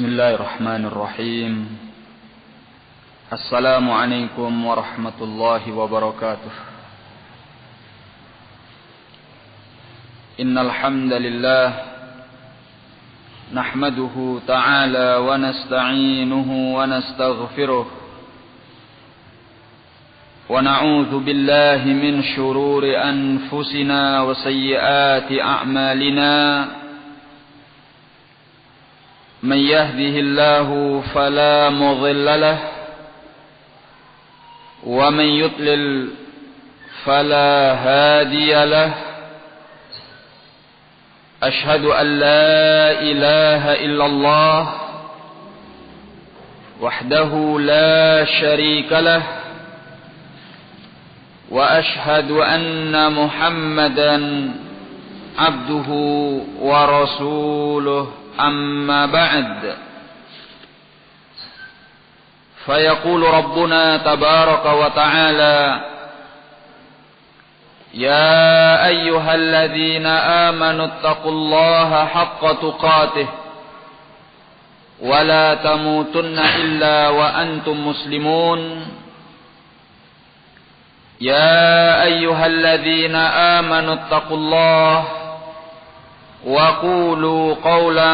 Bismillahirrahmanirrahim. Assalamualaikum warahmatullahi wabarakatuh. Innal hamdalillah nahmaduhu ta'ala wa nasta'inuhu wa nastaghfiruh wa na'udzu billahi min shururi anfusina wa sayyiati a'malina. من يهده الله فلا مضل له ومن يضلل فلا هادي له أشهد أن لا إله إلا الله وحده لا شريك له وأشهد أن محمدا عبده ورسوله. أما بعد فيقول ربنا تبارك وتعالى يا أيها الذين آمنوا اتقوا الله حق تقاته ولا تموتن إلا وأنتم مسلمون يا أيها الذين آمنوا اتقوا الله وقولوا قولا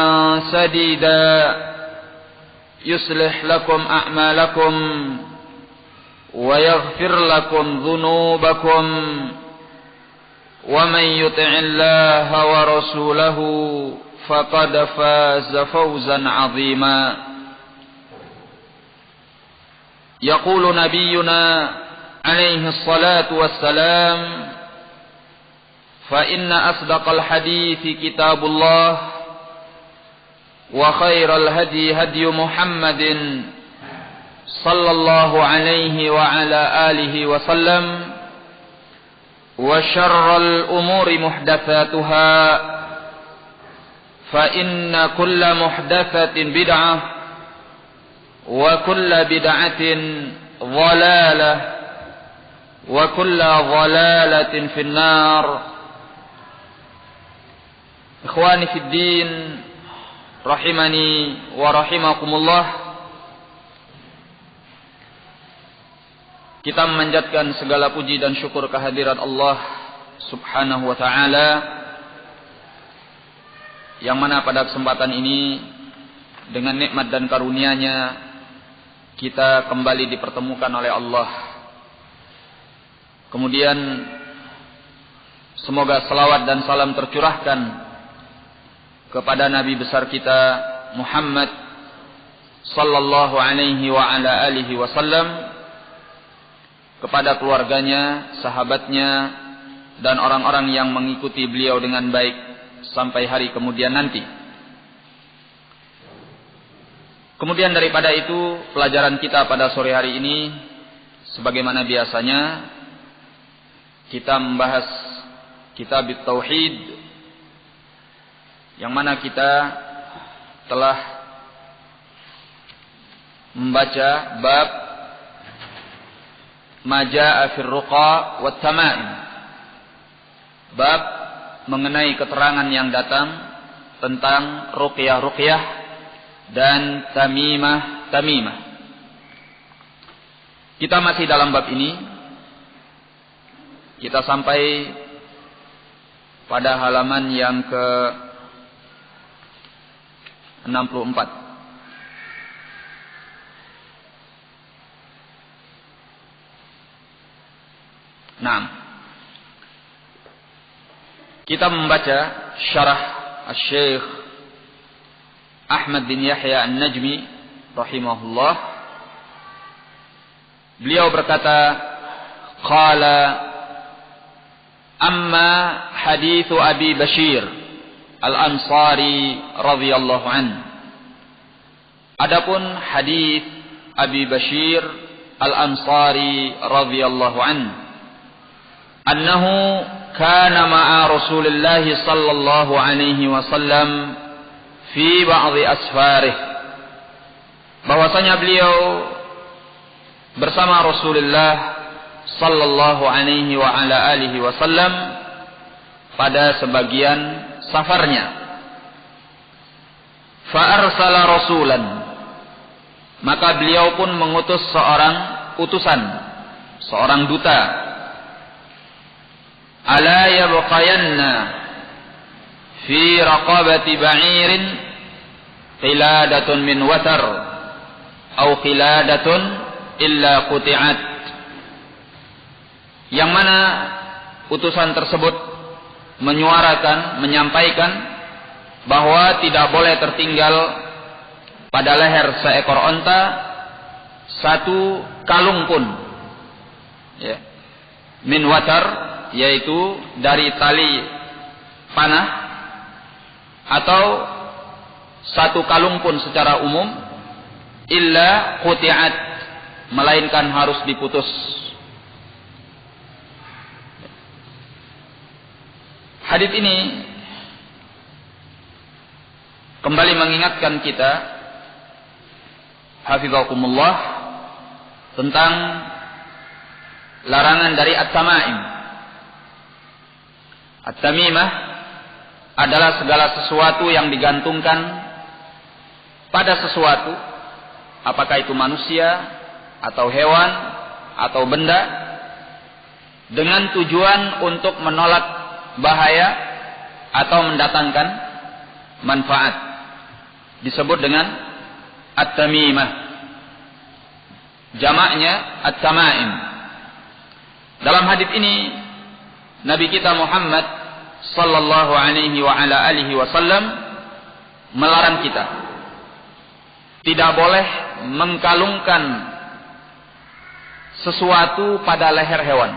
سديدا يصلح لكم أعمالكم ويغفر لكم ذنوبكم ومن يطع الله ورسوله فقد فاز فوزا عظيما. يقول نبينا عليه الصلاة والسلام فإن أصدق الحديث كتاب الله وخير الهدي هدي محمد صلى الله عليه وعلى آله وسلم وشر الأمور محدثاتها فإن كل محدثة بدعة وكل بدعة ضلالة وكل ضلالة في النار. Ikhwani fid din, rahimani wa rahimakumullah. Kita memanjatkan segala puji dan syukur kehadirat Allah Subhanahu wa taala, yang mana pada kesempatan ini dengan nikmat dan karunia-Nya kita kembali dipertemukan oleh Allah. Kemudian semoga salawat dan salam tercurahkan kepada Nabi besar kita Muhammad sallallahu alaihi wa ala alihi wasallam, kepada keluarganya, sahabatnya, dan orang-orang yang mengikuti beliau dengan baik sampai hari kemudian nanti. Kemudian daripada itu, pelajaran kita pada sore hari ini sebagaimana biasanya kita membahas kitab Tauhid, yang mana kita telah membaca bab Majaa fir ruqa wat tamaim, bab mengenai keterangan yang datang tentang ruqyah-ruqyah dan tamimah-tamimah. Kita masih dalam bab ini. Kita sampai pada halaman yang ke 64. Nah, kita membaca syarah Asy-Syaikh Ahmad bin Yahya An-Najmi rahimahullah. Beliau berkata, qala amma hadithu Abi Bashir Al-Ansari radhiyallahu anhu. Adapun hadis Abi Bashir Al-Ansari radhiyallahu anhu, annahu kana ma'a Rasulillah sallallahu alaihi wasallam fi ba'dhi asfarih, bahwasanya beliau bersama Rasulullah sallallahu alaihi wa ala alihi wasallam pada sebagian safarnya. fa arsala rasulan, maka beliau pun mengutus seorang utusan, seorang duta. Ala yabqayanna fi raqabati ba'irin qiladatun min watar au qiladatun illa quti'at. Yang mana utusan tersebut menyuarakan, menyampaikan bahwa tidak boleh tertinggal pada leher seekor onta satu kalung pun, ya, min watar, yaitu dari tali panah, atau satu kalung pun secara umum, illa quti'at, melainkan harus diputus. Hadits ini kembali mengingatkan kita, hafizakumullah, tentang larangan dari at-tamaim. At-tamimah adalah segala sesuatu yang digantungkan pada sesuatu, apakah itu manusia atau hewan atau benda, dengan tujuan untuk menolak bahaya atau mendatangkan manfaat, disebut dengan at-tamimah. Jamaknya at-tamaim. Dalam hadits ini Nabi kita Muhammad sallallahu alaihi wa ala alihi wasallam melarang kita tidak boleh mengkalungkan sesuatu pada leher hewan,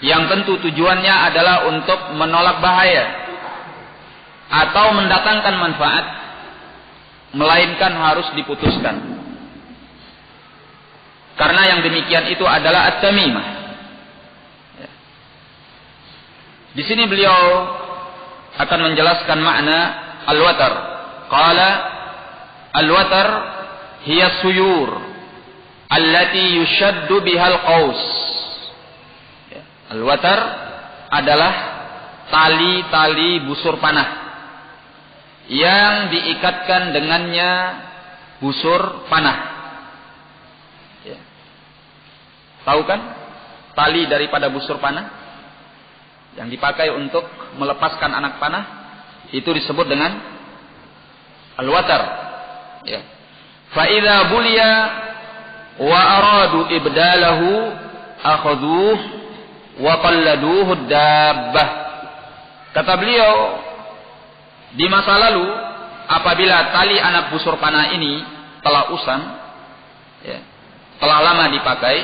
yang tentu tujuannya adalah untuk menolak bahaya atau mendatangkan manfaat, melainkan harus diputuskan. Karena yang demikian itu adalah at-tamimah. Di sini beliau akan menjelaskan makna al-watar. Qala al-watar hiya suyur allati yushaddu bihal qaus. Al-watar adalah tali-tali busur panah yang diikatkan dengannya busur panah. Ya. Tahu kan tali daripada busur panah yang dipakai untuk melepaskan anak panah, itu disebut dengan al-watar. Ya. Fa idza buliya wa aradu ibdalahu akhadhuhu wa qalladuhu dabbah. Kata beliau, di masa lalu apabila tali anak busur panah ini telah usang, ya, telah lama dipakai,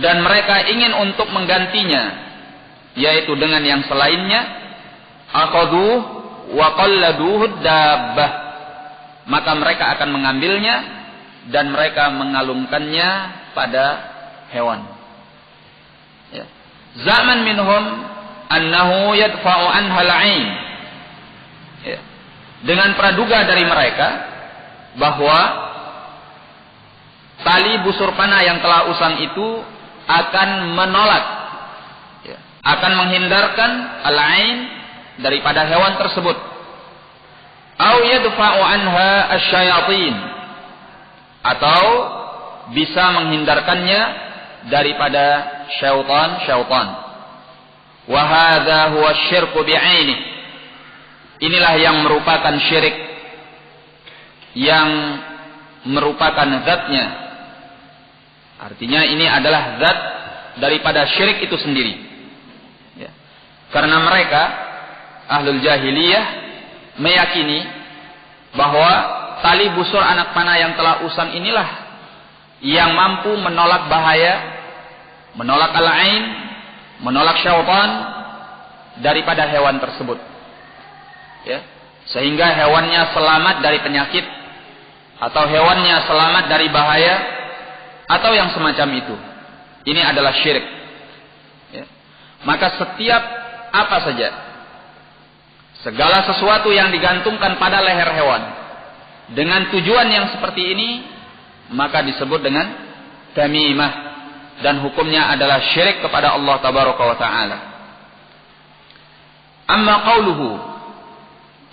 dan mereka ingin untuk menggantinya, yaitu dengan yang selainnya, akhadhuhu wa qalladuhu dabbah, maka mereka akan mengambilnya dan mereka mengalungkannya pada hewan. Ya. Zaman minhum annahu yadfa'u anha al-'ain. Ya. Dengan praduga dari mereka bahwa tali busur panah yang telah usang itu akan menolak, ya, akan menghindarkan al-'ain daripada hewan tersebut. Au yadfa'u anha asy-syayatin, atau bisa menghindarkannya daripada syaitan. Wa hadza huwa syirku bi'aini. Inilah yang merupakan syirik, yang merupakan zatnya. Artinya ini adalah zat daripada syirik itu sendiri. Ya. Karena mereka ahlul jahiliyah meyakini bahwa tali busur anak panah yang telah usang inilah yang mampu menolak bahaya, menolak al-'ain, menolak syaitan daripada hewan tersebut. Ya, sehingga hewannya selamat dari penyakit, atau hewannya selamat dari bahaya, atau yang semacam itu. Ini adalah syirik. Ya. Maka setiap apa saja, segala sesuatu yang digantungkan pada leher hewan dengan tujuan yang seperti ini, maka disebut dengan tamimah, dan hukumnya adalah syirik kepada Allah tabaraka wa taala. Amma qauluhu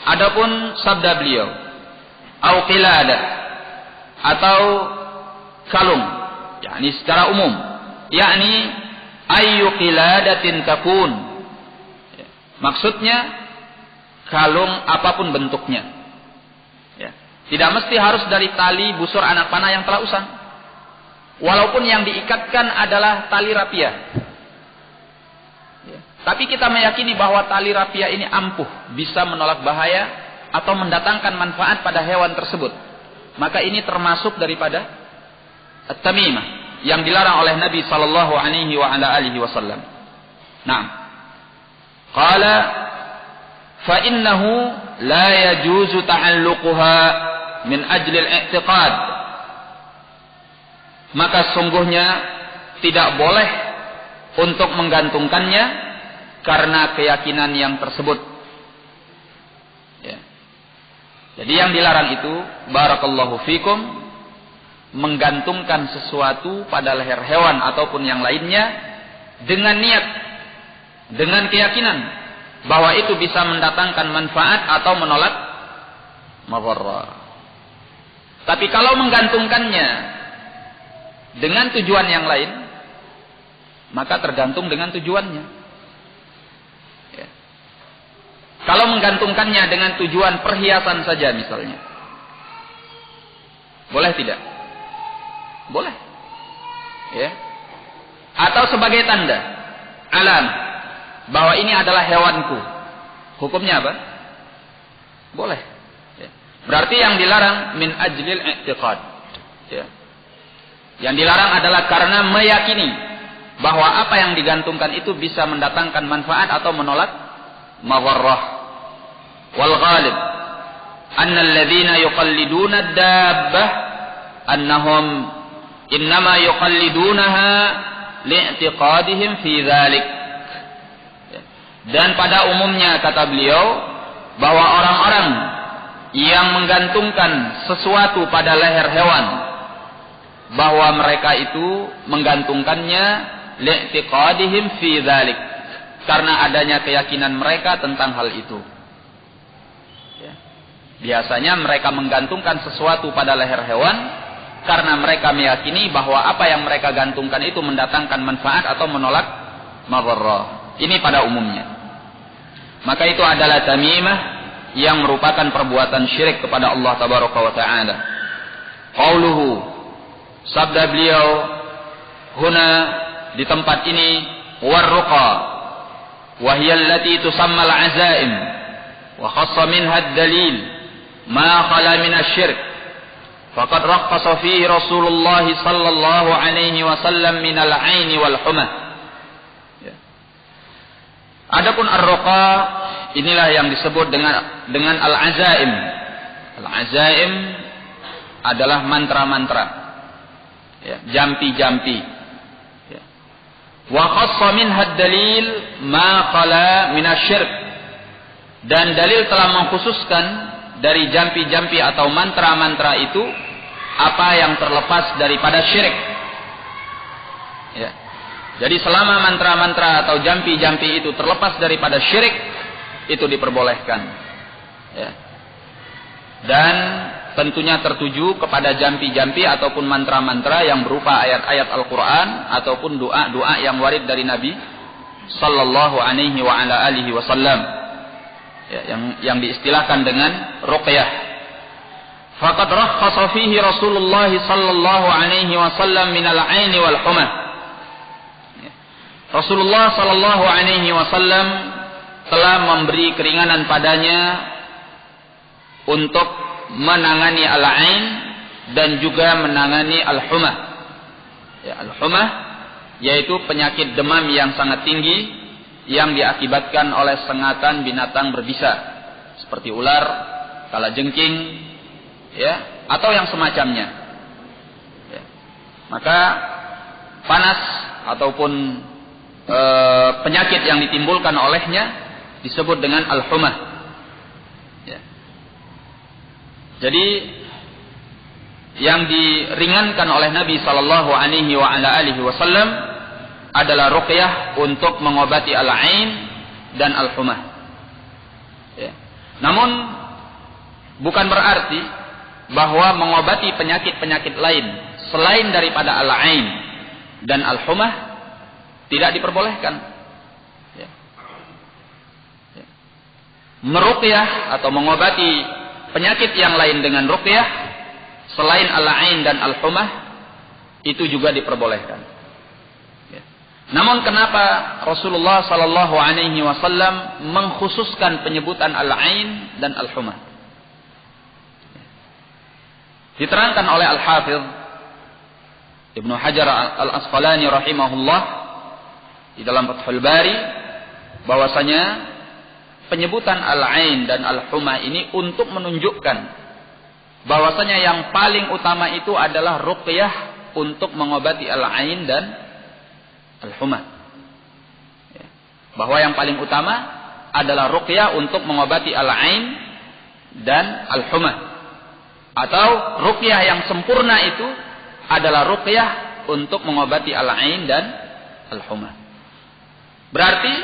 Adapun sabda beliau, au qilada atau kalung, yakni secara umum, yakni ayyu qiladatin takun. Maksudnya kalung apapun bentuknya. Ya. Tidak mesti harus dari tali busur anak panah yang telah usang. Walaupun yang diikatkan adalah tali rapia. Ya. Tapi kita meyakini bahwa tali rapia ini ampuh, bisa menolak bahaya atau mendatangkan manfaat pada hewan tersebut. Maka ini termasuk daripada at-tamimah yang dilarang oleh Nabi sallallahu alaihi wa ala alihi wasallam. Naam. Qala fa innahu la yajuzu ta'alluquha min ajli al-i'tiqad. Maka sungguhnya tidak boleh untuk menggantungkannya karena keyakinan yang tersebut. Ya. Jadi yang dilarang itu, barakallahu fikum, menggantungkan sesuatu pada leher hewan ataupun yang lainnya dengan niat, dengan keyakinan bahwa itu bisa mendatangkan manfaat atau menolak madharrah. Tapi kalau menggantungkannya dengan tujuan yang lain, maka tergantung dengan tujuannya. Ya. Kalau menggantungkannya dengan tujuan perhiasan saja misalnya, boleh tidak? Boleh. Ya. Atau sebagai tanda, alam, bahwa ini adalah hewanku. Hukumnya apa? Boleh. Ya. Berarti yang dilarang min ajlil i'tiqad. Ya. Yang dilarang adalah karena meyakini bahwa apa yang digantungkan itu bisa mendatangkan manfaat atau menolak madharrah. Wal ghalib anna alladhina yuqalliduna ad-dabbah annahum innama yuqallidunaha li'tiqadihim fi dzalik. Dan pada umumnya kata beliau bahwa orang-orang yang menggantungkan sesuatu pada leher hewan, bahwa mereka itu menggantungkannya li'tiqadihim fi dzalik, karena adanya keyakinan mereka tentang hal itu. Ya. Biasanya mereka menggantungkan sesuatu pada leher hewan karena mereka meyakini bahwa apa yang mereka gantungkan itu mendatangkan manfaat atau menolak madharrah. Ini pada umumnya. Maka itu adalah tamimah yang merupakan perbuatan syirik kepada Allah tabaraka wa taala. Qauluhu, sabda beliau huna di tempat ini, warruqa wa hiya allati tusamma al-azaim wa khassa minha ad-dalil ma khala min asy-syirk faqad raqqasa fihi Rasulullah sallallahu alaihi wasallam min al-'ain wal humah. Adapun ar-ruqa inilah yang disebut dengan al-azaim. Al-azaim adalah mantra-mantra. Ya, jampi-jampi. Ya. Wa khassa minha ad-dalil ma khala min asy-syirk. Dan dalil telah mengkhususkan dari jampi-jampi atau mantra-mantra itu apa yang terlepas daripada syirik. Ya. Jadi selama mantra-mantra atau jampi-jampi itu terlepas daripada syirik, itu diperbolehkan. Ya. Dan tentunya tertuju kepada jampi-jampi ataupun mantra-mantra yang berupa ayat-ayat Al-Quran ataupun doa-doa yang warid dari Nabi sallallahu alaihi wa ala alihi wasallam, ya, yang diistilahkan dengan ruqyah. Faqad rakhasa fihi Rasulullah sallallahu alaihi wasallam min al-'ain wal humah. Rasulullah sallallahu alaihi wasallam telah memberi keringanan padanya untuk menangani al-'ain dan juga menangani al-humah. Ya, al-humah yaitu penyakit demam yang sangat tinggi yang diakibatkan oleh sengatan binatang berbisa seperti ular, kalajengking, ya, atau yang semacamnya. Ya. Maka panas ataupun penyakit yang ditimbulkan olehnya disebut dengan al-humah. Ya. Jadi yang diringankan oleh Nabi sallallahu alaihi wa ala alihi wasallam adalah ruqyah untuk mengobati al-'ain dan al-humah. Ya. Namun bukan berarti bahwa mengobati penyakit-penyakit lain selain daripada al-ain dan al-humah tidak diperbolehkan. Ya. Ya. Meruqyah atau mengobati penyakit yang lain dengan ruqyah selain al-ain dan al-humah itu juga diperbolehkan. Ya. Namun kenapa Rasulullah sallallahu alaihi wasallam mengkhususkan penyebutan al-ain dan al-humah? Diterangkan oleh Al-Hafidh Ibnu Hajar Al-Asqalani rahimahullah di dalam Fathul Bari bahwasanya penyebutan al-ain dan al-humah ini untuk menunjukkan bahwasanya yang paling utama itu adalah ruqyah untuk mengobati al-ain dan al-humah. Bahwa yang paling utama adalah ruqyah untuk mengobati al-ain dan al-humah. Atau ruqyah yang sempurna itu adalah ruqyah untuk mengobati al-ain dan al-humah. Berarti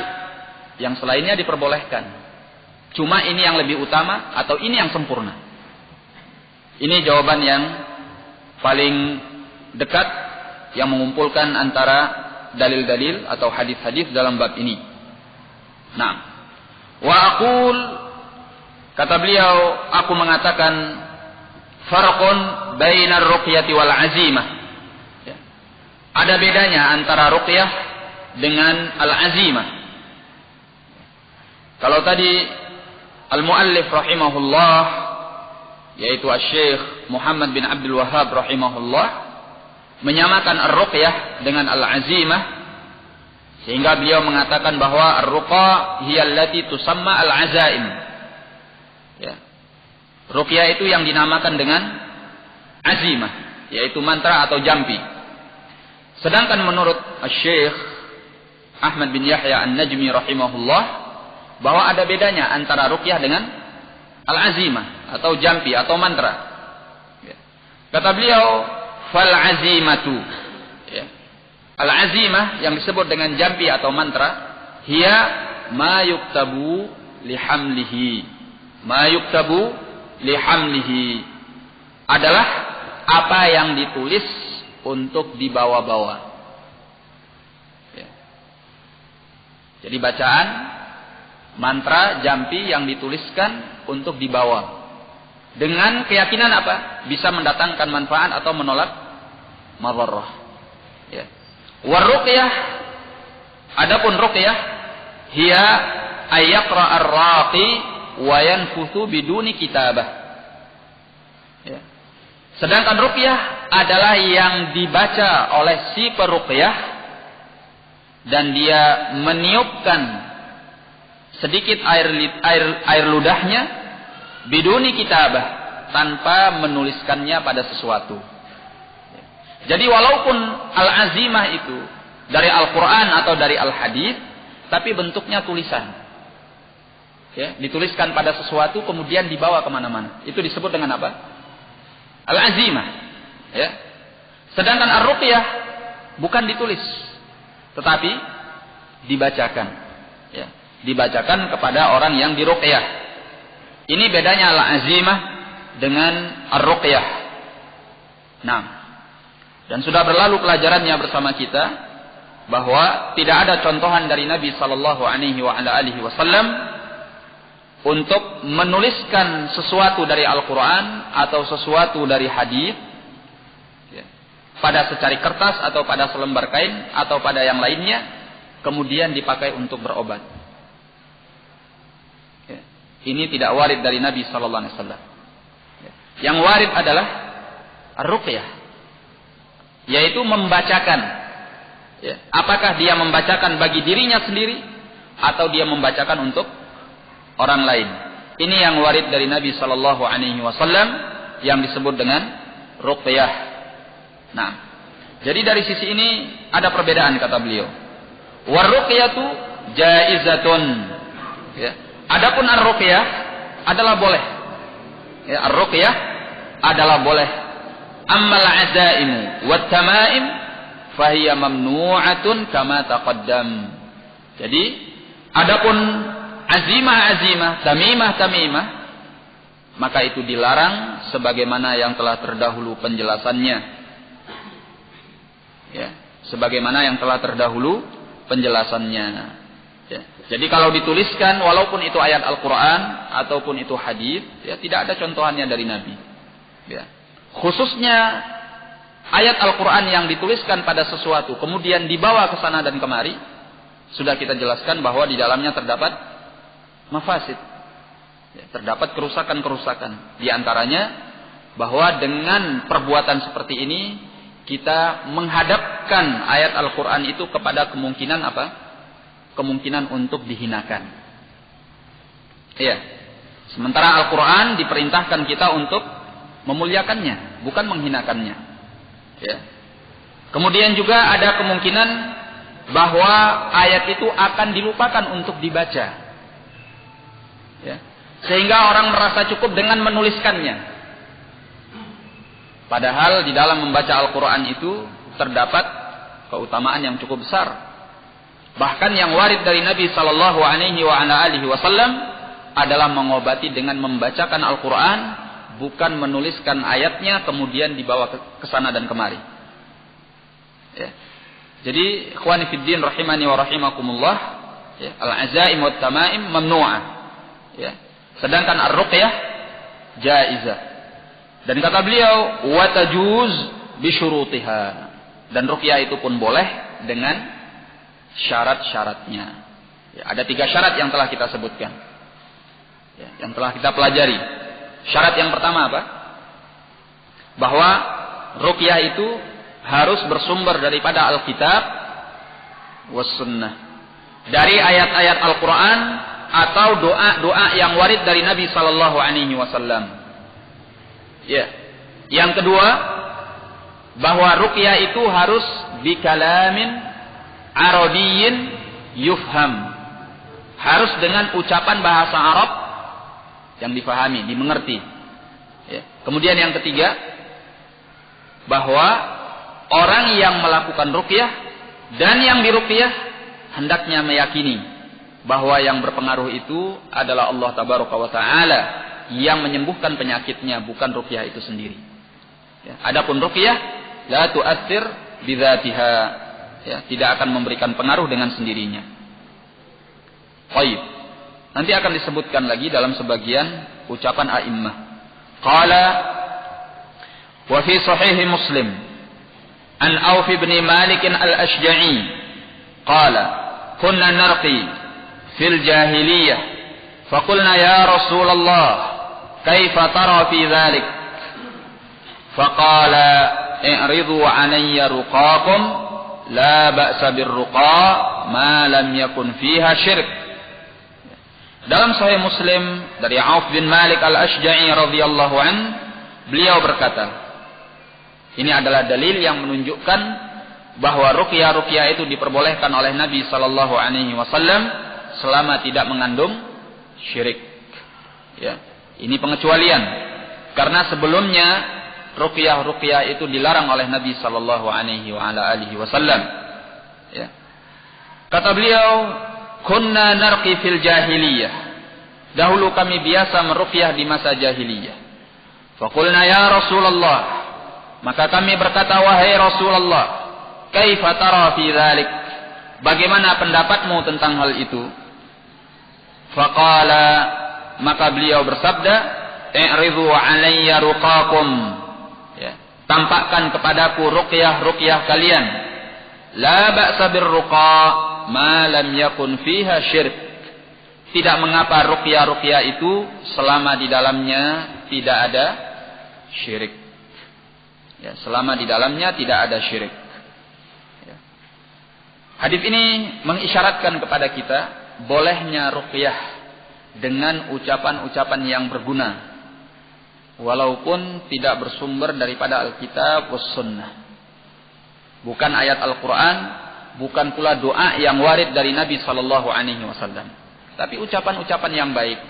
yang selainnya diperbolehkan. Cuma ini yang lebih utama atau ini yang sempurna. Ini jawaban yang paling dekat yang mengumpulkan antara dalil-dalil atau hadis-hadis dalam bab ini. Nah, wa aqul, kata beliau, aku mengatakan farqun bainar ruqyati wal azimah. Ya. Ada bedanya antara ruqyah dengan al-azimah. Kalau tadi al-muallif rahimahullah yaitu Asy-Syaikh Muhammad bin Abdul Wahhab rahimahullah menyamakan ar-ruqyah dengan al-azimah sehingga beliau mengatakan bahwa ar-ruqa hiya allati tusamma al-azaim. Ya. Ruqyah itu yang dinamakan dengan azimah, yaitu mantra atau jampi. Sedangkan menurut Syekh Ahmad bin Yahya An-Najmi rahimahullah, bahwa ada bedanya antara ruqyah dengan al-azimah atau jampi atau mantra. Kata beliau, fal azimatu. Al-azimah yang disebut dengan jampi atau mantra, hiya ma yuktabu lihamlihi. Ma yuktabu lihamlihi adalah apa yang ditulis untuk dibawa-bawa. Ya. Jadi bacaan mantra jampi yang dituliskan untuk dibawa dengan keyakinan apa? Bisa mendatangkan manfaat atau menolak madharrah. Ya. Waruqyah, adapun ruqyah hiya ayyaqra ar-raqi wa yanfuthu biduni kitabah. Ya. Sedangkan ruqyah adalah yang dibaca oleh si peruqyah dan dia meniupkan sedikit air ludahnya biduni kitabah tanpa menuliskannya pada sesuatu. Ya. Jadi walaupun al-azimah itu dari Al-Quran atau dari Al-Hadis, tapi bentuknya tulisan. Ya, dituliskan pada sesuatu kemudian dibawa kemana-mana. Itu disebut dengan apa? Al-azimah. Ya. Sedangkan ar-ruqyah bukan ditulis, tetapi dibacakan. Ya. Dibacakan kepada orang yang diruqyah. Ini bedanya al-azimah dengan ar-ruqyah. Nah, dan sudah berlalu pelajarannya bersama kita bahwa tidak ada contohan dari Nabi sallallahu alaihi wasallam untuk menuliskan sesuatu dari Al-Quran atau sesuatu dari hadis ya, pada secari kertas atau pada selembar kain atau pada yang lainnya kemudian dipakai untuk berobat. Ya. Ini tidak warid dari Nabi sallallahu alaihi wasallam. Ya. Yang warid adalah ar-ruqyah, yaitu membacakan. Ya. Apakah dia membacakan bagi dirinya sendiri atau dia membacakan untuk orang lain. Ini yang warid dari Nabi sallallahu alaihi wasallam yang disebut dengan ruqyah. Nah, jadi dari sisi ini ada perbedaan kata beliau. War-ruqyatu jaizatun. Ya. Adapun ar-ruqyah adalah boleh. Ya, ar-ruqyah adalah boleh. Ammal azaimu wat tamaim fahiya mamnu'atun kama taqaddam. Jadi adapun azimah, tamimah, maka itu dilarang sebagaimana yang telah terdahulu penjelasannya. Ya, sebagaimana yang telah terdahulu penjelasannya. Ya. Jadi kalau dituliskan walaupun itu ayat Al-Qur'an ataupun itu hadis, ya tidak ada contohannya dari Nabi. Ya. Khususnya ayat Al-Qur'an yang dituliskan pada sesuatu kemudian dibawa ke sana dan kemari, sudah kita jelaskan bahwa di dalamnya terdapat mafasid. Ya, terdapat kerusakan-kerusakan. Di antaranya bahwa dengan perbuatan seperti ini kita menghadapkan ayat Al-Qur'an itu kepada kemungkinan apa? Kemungkinan untuk dihinakan. Iya. Sementara Al-Qur'an diperintahkan kita untuk memuliakannya, bukan menghinakannya. Ya. Kemudian juga ada kemungkinan bahwa ayat itu akan dilupakan untuk dibaca. Ya. Sehingga orang merasa cukup dengan menuliskannya. Padahal di dalam membaca Al-Qur'an itu terdapat keutamaan yang cukup besar. Bahkan yang warid dari Nabi sallallahu alaihi wasallam adalah mengobati dengan membacakan Al-Qur'an, bukan menuliskan ayatnya kemudian dibawa ke sana dan kemari. Ya. Jadi ikhwani fid din rahimani wa rahimakumullah, ya, al-azaim wat tamaim mamnu'ah. Ya. Sedangkan ar-ruqyah jaizah. Dan kata beliau wa tajuz bi syurutiha. Dan ruqyah itu pun boleh dengan syarat-syaratnya. Ya, ada 3 syarat yang telah kita sebutkan. Ya, yang telah kita pelajari. Syarat yang pertama apa? Bahwa ruqyah itu harus bersumber daripada Alkitab was sunnah. Dari ayat-ayat Al-Quran atau doa-doa yang warid dari Nabi sallallahu alaihi wasallam. Ya. Yang kedua, bahwa ruqyah itu harus bikalamin Arabiyyin yufham. Harus dengan ucapan bahasa Arab yang difahami, dimengerti. Ya. Kemudian yang ketiga, bahwa orang yang melakukan ruqyah dan yang diruqyah hendaknya meyakini bahwa yang berpengaruh itu adalah Allah Tabaraka wa Ta'ala yang menyembuhkan penyakitnya, bukan ruqyah itu sendiri. Ya. Adapun ruqyah la tu'athir bidzatiha. Ya, tidak akan memberikan pengaruh dengan sendirinya. Baik. Nanti akan disebutkan lagi dalam sebagian ucapan a'immah. Qala wa fi sahih Muslim an Auf bin Malik al-Ashja'i qala kunna narqi fil jahiliyah faqulna ya Rasulullah kaifa tara fi dhalik faqala i'ridu 'alayya ruqakum la ba'sa birruqa ma lam yakun fiha syirk. Dalam Sahih Muslim dari Auf bin Malik al-Ashja'i radhiyallahu an, beliau berkata, ini adalah dalil yang menunjukkan bahwa ruqyah itu diperbolehkan oleh Nabi sallallahu alaihi wasallam selama tidak mengandung syirik. Ya, ini pengecualian karena sebelumnya ruqyah itu dilarang oleh Nabi sallallahu alaihi wasallam. Ya. Kata beliau, kunna narqi fil jahiliyah. Dahulu kami biasa meruqyah di masa jahiliyah. Faqulna ya Rasulullah. Maka kami berkata, wahai Rasulullah, kaifa tara fi dzalik? Bagaimana pendapatmu tentang hal itu? Faqala, maka beliau bersabda, i'ridu 'alayya ruqakum. Ya, tampakkan kepadaku ruqyah kalian. La ba'sa birruqa ma lam yakun fiha syirk. Tidak mengapa ruqyah itu selama di dalamnya tidak ada syirik. Ya, selama di dalamnya tidak ada syirik. Ya. Hadis ini mengisyaratkan kepada kita bolehnya ruqyah dengan ucapan-ucapan yang berguna. Walaupun tidak bersumber daripada Alkitab was sunnah. Bukan ayat Al-Quran, bukan pula doa yang warid dari Nabi sallallahu alaihi wasallam. Tapi ucapan-ucapan yang baik.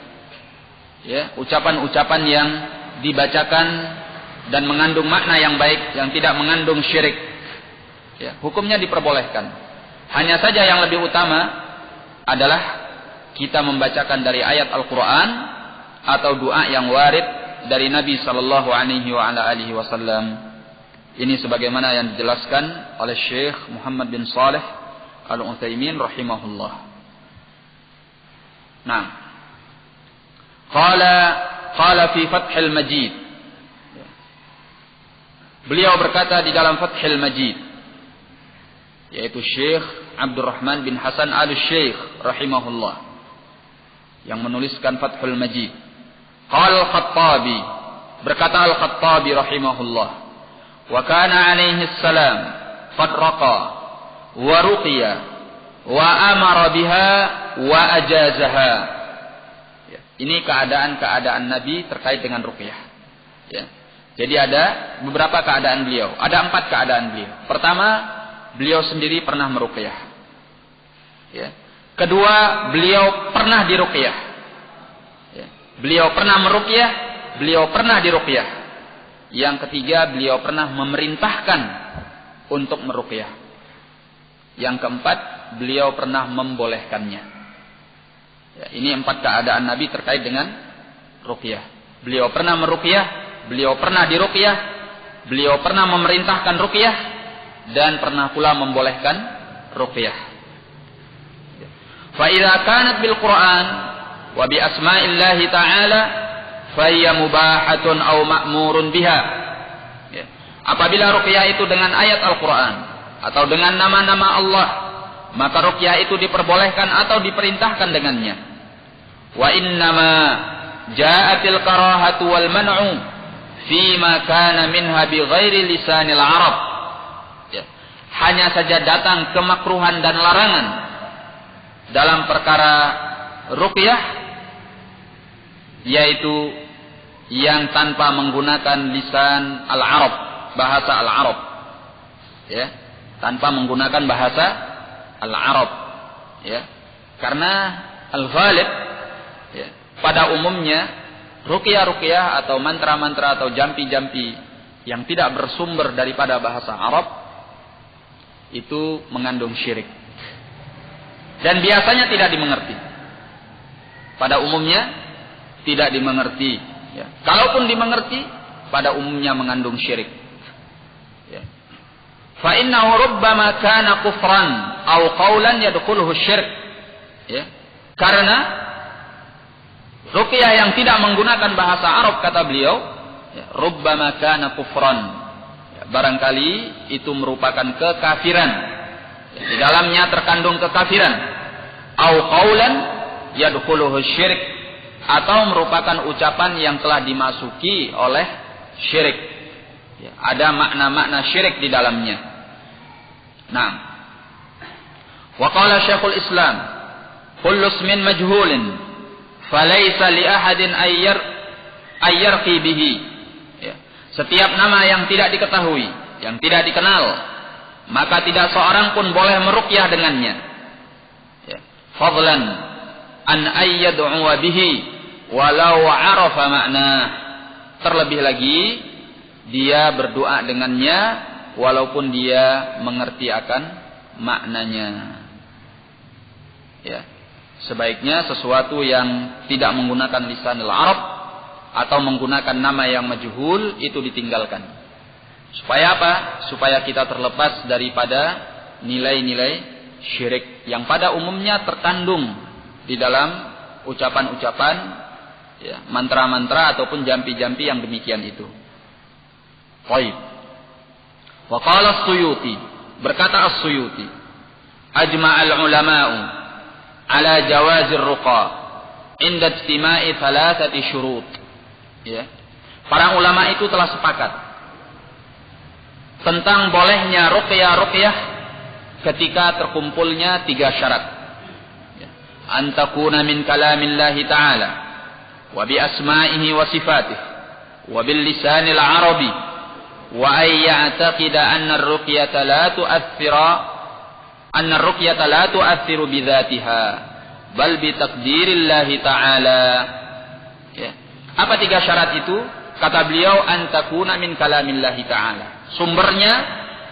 Ya, ucapan-ucapan yang dibacakan dan mengandung makna yang baik, yang tidak mengandung syirik. Ya, hukumnya diperbolehkan. Hanya saja yang lebih utama adalah kita membacakan dari ayat Al-Quran atau doa yang warid dari Nabi sallallahu alaihi wasallam. Ini sebagaimana yang dijelaskan oleh Syekh Muhammad bin Shalih Al-Utsaimin rahimahullah. Nah, qala fi Fathul Majid. Beliau berkata di dalam Fathul Majid, yaitu Syekh Abdurrahman bin Hasan Al-Syekh rahimahullah yang menuliskan Fathul Majid. Qala Al-Khattabi, berkata Al-Khattabi rahimahullah, wa kana alaihi salam qad raqa wa ruqiya wa amara biha wa ajazaha. Ya, ini keadaan-keadaan Nabi terkait dengan ruqyah. Ya. Jadi ada beberapa keadaan beliau. Ada 4 keadaan beliau. Pertama, beliau sendiri pernah meruqyah. Ya. Kedua, beliau pernah diruqyah. Ya. Beliau pernah meruqyah, beliau pernah diruqyah. Yang ketiga, beliau pernah memerintahkan untuk meruqyah. Yang keempat, beliau pernah membolehkannya. Ya, ini 4 keadaan Nabi terkait dengan ruqyah. Beliau pernah meruqyah, beliau pernah diruqyah, beliau pernah memerintahkan ruqyah, dan pernah pula membolehkan ruqyah. Fa idza kanat bil Qur'an wa bi asma'illahi ta'ala fa hiya mubahatun aw ma'murun biha. Ya. Apabila ruqyah itu dengan ayat Al-Qur'an atau dengan nama-nama Allah, maka ruqyah itu diperbolehkan atau diperintahkan dengannya. Wa innama ja'atil karahatu wal man'u fi ma kana minha bi ghairi lisanil Arab. Ya. Hanya saja datang kemakruhan dan larangan dalam perkara ruqyah, yaitu yang tanpa menggunakan lisan al-Arab, bahasa al-Arab. Ya, tanpa menggunakan bahasa al-Arab. Ya. Karena al-ghalib, ya, pada umumnya ruqyah-ruqyah atau mantra-mantra atau jampi-jampi yang tidak bersumber daripada bahasa Arab itu mengandung syirik. Dan biasanya tidak dimengerti. Pada umumnya tidak dimengerti. Ya. Kalaupun dimengerti, pada umumnya mengandung syirik. Ya. Fa innahu rubbama kana kufran aw qawlan yadkhuluhu syirk. Ya. Karena ruqyah yang tidak menggunakan bahasa Arab, kata beliau, ya, rubbama kana kufran. Ya, barangkali itu merupakan kekafiran. Di dalamnya terkandung kekafiran. Au qaulan yadkhuluhu syirik, atau merupakan ucapan yang telah dimasuki oleh syirik. Ya, ada makna-makna syirik di dalamnya. Nah, wa qala Syekhul Islam, kullu ismin majhulin falaysa li ahadin ayyarqi bihi. Ya, setiap nama yang tidak diketahui, yang tidak dikenal, maka tidak seorang pun boleh meruqyah dengannya. Ya. Fadlan an ayyad'u bihi walau 'arafa makna. Terlebih lagi dia berdoa dengannya walaupun dia mengerti akan maknanya. Ya. Sebaiknya sesuatu yang tidak menggunakan lisanul Arab atau menggunakan nama yang majhul itu ditinggalkan. Supaya apa? Supaya kita terlepas daripada nilai-nilai syirik yang pada umumnya terkandung di dalam ucapan-ucapan, ya, mantra-mantra ataupun jampi-jampi yang demikian itu. Baik. Wa qala As-Suyuti, berkata As-Suyuti, ajma'al ulama'u ala jawazir ruqa inda ijtima'i thalathati syurut. Ya. Para ulama itu telah sepakat tentang bolehnya ruqyah ketika terkumpulnya 3 syarat. An takuna min kalamillahi ta'ala wa bi asma'ihi wa sifatihi wa bil lisanil arabi wa ay ya'taqida anna ar-ruqyata la tu'athiru bi dhatiha bal bi taqdirillahi ta'ala. Ya. Apa 3 syarat itu? Kata beliau, an takuna min kalamillahi ta'ala. Sumbernya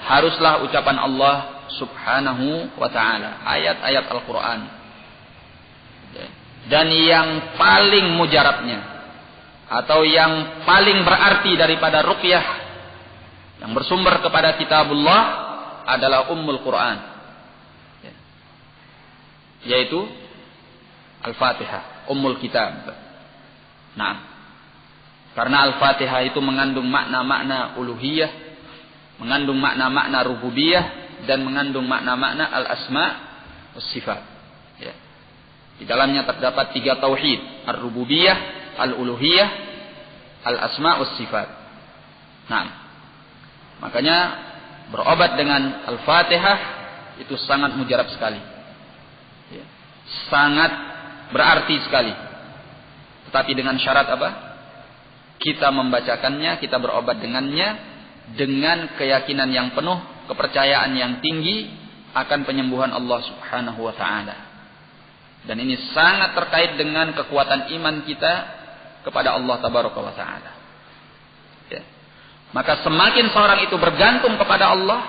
haruslah ucapan Allah subhanahu wa ta'ala. Ayat-ayat Al-Quran. dan yang paling mujarabnya atau yang paling berarti daripada ruqyah yang bersumber kepada kitabullah adalah Ummul Quran, yaitu Al-Fatihah, Ummul Kitab. Nah, karena Al-Fatihah itu mengandung makna-makna uluhiyah, mengandung makna-makna rububiyah, dan mengandung makna-makna al-asma' was sifat. Ya. Di dalamnya terdapat 3 tauhid, ar-rububiyah, al-uluhiyah, al-asma' was sifat. Nah, makanya berobat dengan Al-Fatihah itu sangat mujarab sekali. Ya. Sangat berarti sekali. Tetapi dengan syarat apa? Kita membacakannya, kita berobat dengannya dengan keyakinan yang penuh, kepercayaan yang tinggi akan penyembuhan Allah Subhanahu wa taala. Dan ini sangat terkait dengan kekuatan iman kita kepada Allah Tabaraka wa taala. Ya. Maka semakin seorang itu bergantung kepada Allah,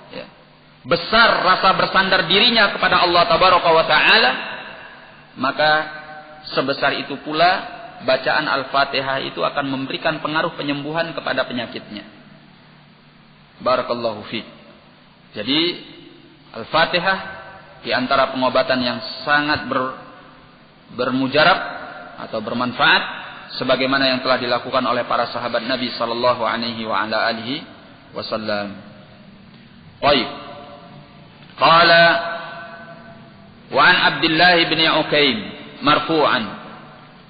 ya, besar rasa bersandar dirinya kepada Allah Tabaraka wa taala, maka sebesar itu pula bacaan Al-Fatihah itu akan memberikan pengaruh penyembuhan kepada penyakitnya. Barakallahu fiik. Jadi Al-Fatihah di antara pengobatan yang sangat bermujarab atau bermanfaat sebagaimana yang telah dilakukan oleh para sahabat Nabi sallallahu alaihi wa ala alihi wasallam. Baik. Qala wa an Abdullah bin Ukaim marfu'an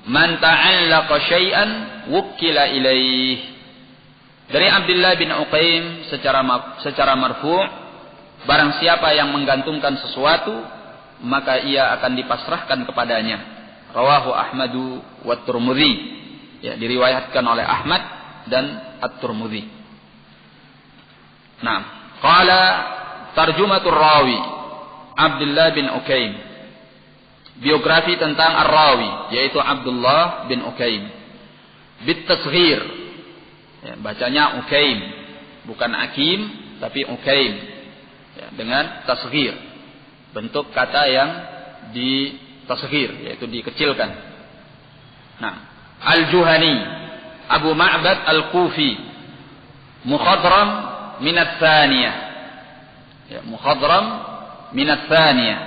man ta'allaqa syai'an wukkila ilaih. Dari Abdullah bin Ukaim secara marfu', barang siapa yang menggantungkan sesuatu maka ia akan dipasrahkan kepadanya. Rawahu Ahmadu wa Tirmidzi. Ya, diriwayatkan oleh Ahmad dan At-Tirmidzi. Nah, qala tarjumatur rawi Abdullah bin Ukaim. Biografi tentang Ar-Rawi, yaitu Abdullah bin Ukaim. Bit tasghir. Ya, bacanya Ukaim, bukan Akim, tapi Ukaim. Ya, dengan tasghir. Bentuk kata yang ditasghir, yaitu dikecilkan. Nah, Al-Juhani, Abu Ma'bad Al-Kufi, mukhadram minat thaniyah. Ya, mukhadram minat thaniyah.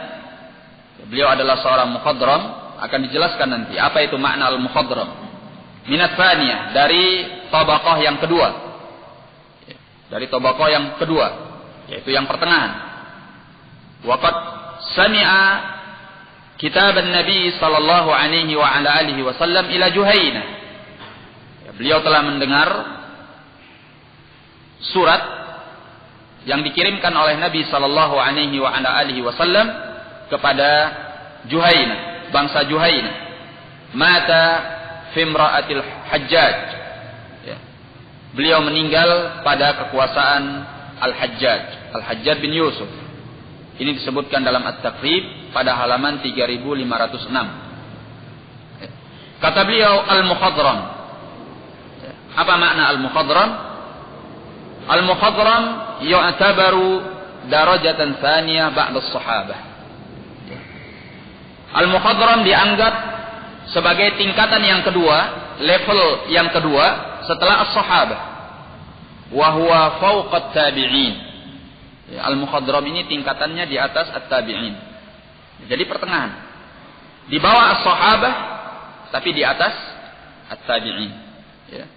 Beliau adalah seorang mukhadram, akan dijelaskan nanti apa itu makna al-mukhadram. Minat thaniyah, dari tabaqah yang kedua. Dari tabaqah yang kedua, yaitu yang pertengahan. Waqad sami'a kitab an-nabi sallallahu alaihi wa ala alihi wasallam ila Juhainah. Beliau telah mendengar surat yang dikirimkan oleh Nabi sallallahu alaihi wa ala alihi wasallam kepada Juhainah, bangsa Juhainah. Mata fi imra'atil Hajjaj. Ya. Beliau meninggal pada kekuasaan Al-Hajjaj, Al-Hajjaj bin Yusuf. Ini disebutkan dalam At-Taqrib pada halaman 3506. Ya. Kata beliau Al-Mukhadram. Ya. Apa makna Al-Mukhadram? Al-Mukhadram yu'tabaru darajatan tsaniyah ba'da as-sahabah. Al-Mukhadram dianggap sebagai tingkatan yang kedua, level yang kedua setelah as-sahabah. Wa huwa fawqa at-tabi'in. Ya, Al-Mukhadram ini tingkatannya di atas at-tabi'in. Jadi pertengahan. Di bawah as-sahabah tapi di atas at-tabi'in. Ya.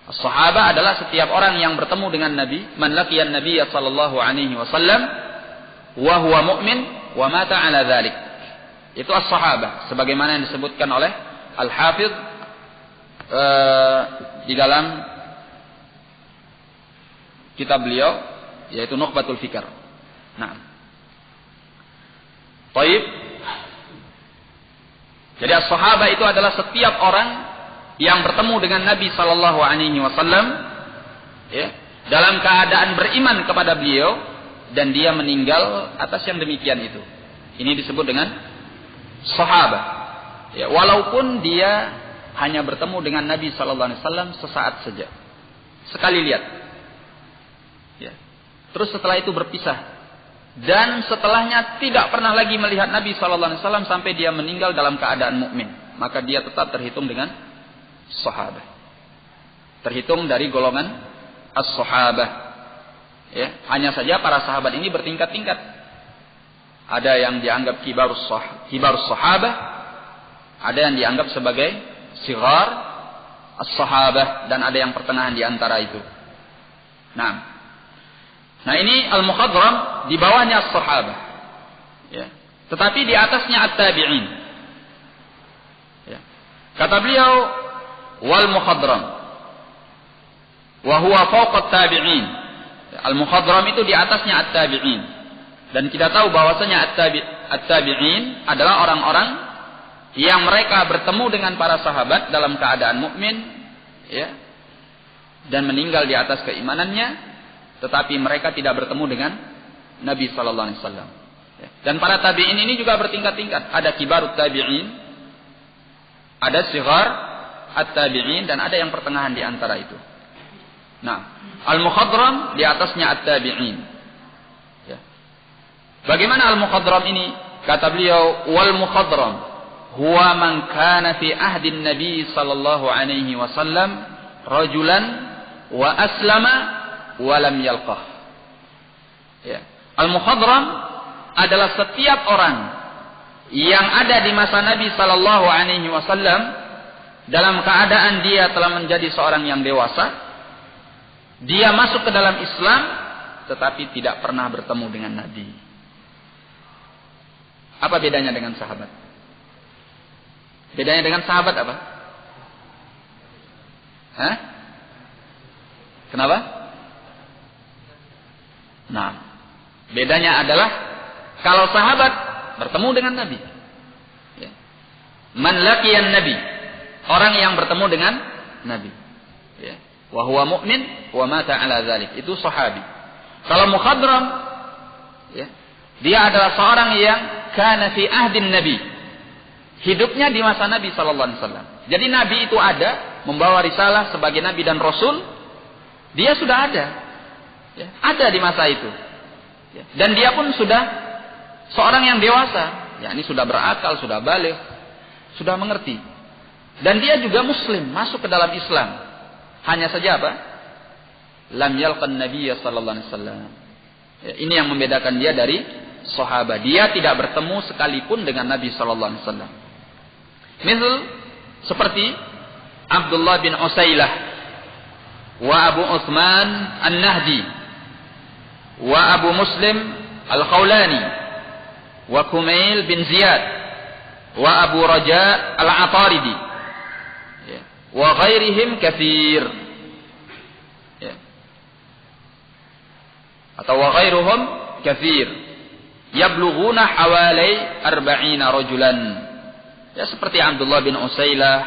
As-sahabah adalah setiap orang yang bertemu dengan Nabi, man laqiyan Nabiyya sallallahu alaihi wasallam wa huwa mu'min wa mata ala dzalik. Itu as-sahabah sebagaimana yang disebutkan oleh Al-Hafidz di dalam kitab beliau, yaitu Nukhbatul Fikr. Nah. Baik. Jadi as-sahabah itu adalah setiap orang yang bertemu dengan Nabi sallallahu alaihi wasallam, ya, dalam keadaan beriman kepada beliau dan dia meninggal atas yang demikian itu. Ini disebut dengan sahabat. Ya, walaupun dia hanya bertemu dengan Nabi sallallahu alaihi wasallam sesaat saja. Sekali lihat. Ya. Terus setelah itu berpisah dan setelahnya tidak pernah lagi melihat Nabi sallallahu alaihi wasallam sampai dia meninggal dalam keadaan mukmin, maka dia tetap terhitung dengan sahabat. Terhitung dari golongan as-sahabah. Ya, hanya saja para sahabat ini bertingkat-tingkat. Ada yang dianggap kibarus sahabah, ada yang dianggap sebagai sighar as-sahabah, dan ada yang pertengahan di antara itu. Nah ini al-mukhadram, di bawahnya as-sahabah. Ya. Tetapi di atasnya at-tabi'in. Ya. Kata beliau, wal mukhadram wa huwa fawqa at-tabi'in. Al-mukhadram itu di atasnya at-tabi'in. Dan kita tahu bahwasanya at-tabi'in adalah orang-orang yang mereka bertemu dengan para sahabat dalam keadaan mukmin, ya, dan meninggal di atas keimanannya, tetapi mereka tidak bertemu dengan Nabi sallallahu alaihi wasallam. Dan para tabi'in ini juga bertingkat-tingkat. Ada kibarut tabi'in, ada sighar at-tabi'in, dan ada yang pertengahan di antara itu. Nah, al-mukhadram di atasnya at-tabi'in. Ya. Bagaimana al-mukhadram ini? Kata beliau, wal mukhadram huwa man kana fi ahdin Nabi sallallahu alaihi wasallam rajulan wa aslama walam yalqah. Ya. Al-mukhadram adalah setiap orang yang ada di masa Nabi sallallahu alaihi wasallam dalam keadaan dia telah menjadi seorang yang dewasa, dia masuk ke dalam Islam tetapi tidak pernah bertemu dengan Nabi. Apa bedanya dengan sahabat? Bedanya dengan sahabat apa? Hah? Kenapa? Nah, bedanya adalah kalau sahabat bertemu dengan Nabi, ya. Man laqiyan Nabi, orang yang bertemu dengan Nabi, ya. Wa huwa mu'min wa mata ala dzalik, itu sahabi. Kalau mukhadram, ya, dia adalah seorang yang kana fi ahdin Nabi, hidupnya di masa Nabi sallallahu alaihi wasallam. Jadi Nabi itu ada, membawa risalah sebagai Nabi dan Rasul, dia sudah ada. Ya, ada di masa itu. Ya, dan dia pun sudah seorang yang dewasa. Ya, ini sudah berakal, sudah baligh, sudah mengerti. Dan dia juga muslim, masuk ke dalam Islam. Hanya saja apa? Lam yalqan Nabiyya sallallahu alaihi wasallam. Ya, ini yang membedakan dia dari sahabat. Dia tidak bertemu sekalipun dengan Nabi sallallahu alaihi wasallam. Misal seperti Abdullah bin Usailah wa Abu Uthman An-Nahdi wa Abu Muslim Al-Khawlani wa Kumail bin Ziyad wa Abu Raja Al-Ataridi, ya, wa ghairihim katsir, ya, atau wa ghairuhum katsir yablughuna hawalai 40 rajulan, ya, seperti Abdullah bin Usailah,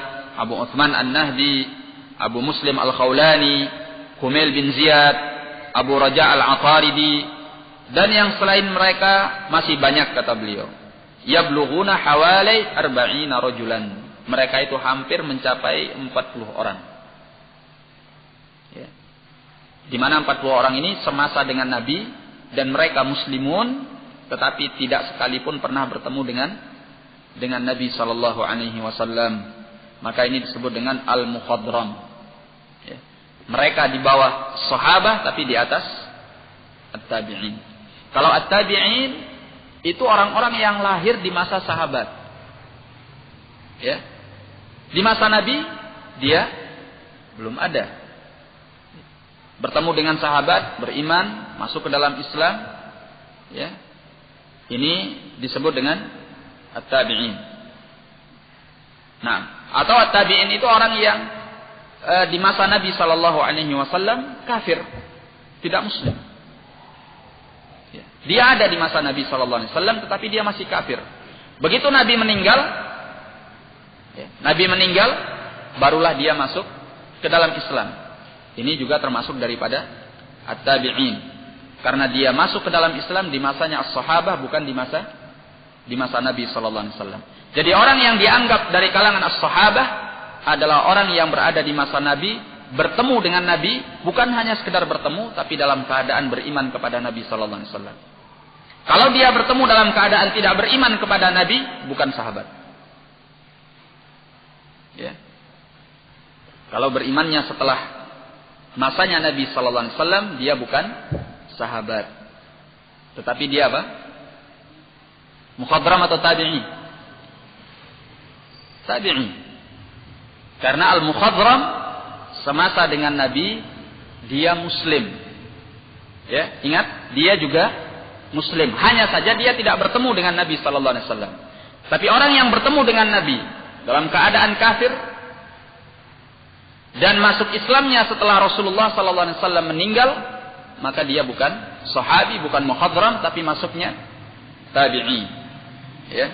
Abu Uthman An-Nahdi, Abu Muslim Al-Khawlani, Kumail bin Ziyad, Abu Raja Al-Ataridi, dan yang selain mereka masih banyak, kata beliau. Yablughuna hawalai 40 rajulan. Mereka itu hampir mencapai 40 orang. Ya. Di mana 40 orang ini semasa dengan Nabi dan mereka muslimun, tetapi tidak sekalipun pernah bertemu dengan Nabi sallallahu alaihi wasallam. Maka ini disebut dengan al-mukhadram. Ya. Mereka di bawah sahabat tapi di atas at-tabi'in. Kalau at-tabi'in itu orang-orang yang lahir di masa sahabat. Ya. Di masa Nabi dia belum ada. Bertemu dengan sahabat, beriman, masuk ke dalam Islam, ya. Ini disebut dengan at-tabi'in. Nah, atau at-tabi'in itu orang yang di masa Nabi sallallahu alaihi wasallam kafir, tidak muslim. Ya. Dia ada di masa Nabi sallallahu alaihi wasallam tetapi dia masih kafir. Begitu Nabi meninggal, ya, Nabi meninggal barulah dia masuk ke dalam Islam. Ini juga termasuk daripada at-tabi'in. Karena dia masuk ke dalam Islam di masanya as-sahabah, bukan di masa Nabi sallallahu alaihi wasallam. Jadi orang yang dianggap dari kalangan as-sahabah adalah orang yang berada di masa Nabi, bertemu dengan Nabi, bukan hanya sekedar bertemu, tapi dalam keadaan beriman kepada Nabi sallallahu alaihi wasallam. Kalau dia bertemu dalam keadaan tidak beriman kepada Nabi, bukan sahabat. Ya. Kalau berimannya setelah masanya Nabi sallallahu alaihi wasallam, dia bukan sahabat. Tetapi dia apa? Mukhadram atau tabi'i? Tabi'i. Karena al-mukhadram semasa dengan Nabi, dia muslim. Ya, ingat, dia juga muslim. Hanya saja dia tidak bertemu dengan Nabi sallallahu alaihi wasallam. Tapi orang yang bertemu dengan Nabi dalam keadaan kafir dan masuk Islamnya setelah Rasulullah sallallahu alaihi wasallam meninggal, maka dia bukan sahabi, bukan mukhadram, tapi masuknya tabi'i. Ya.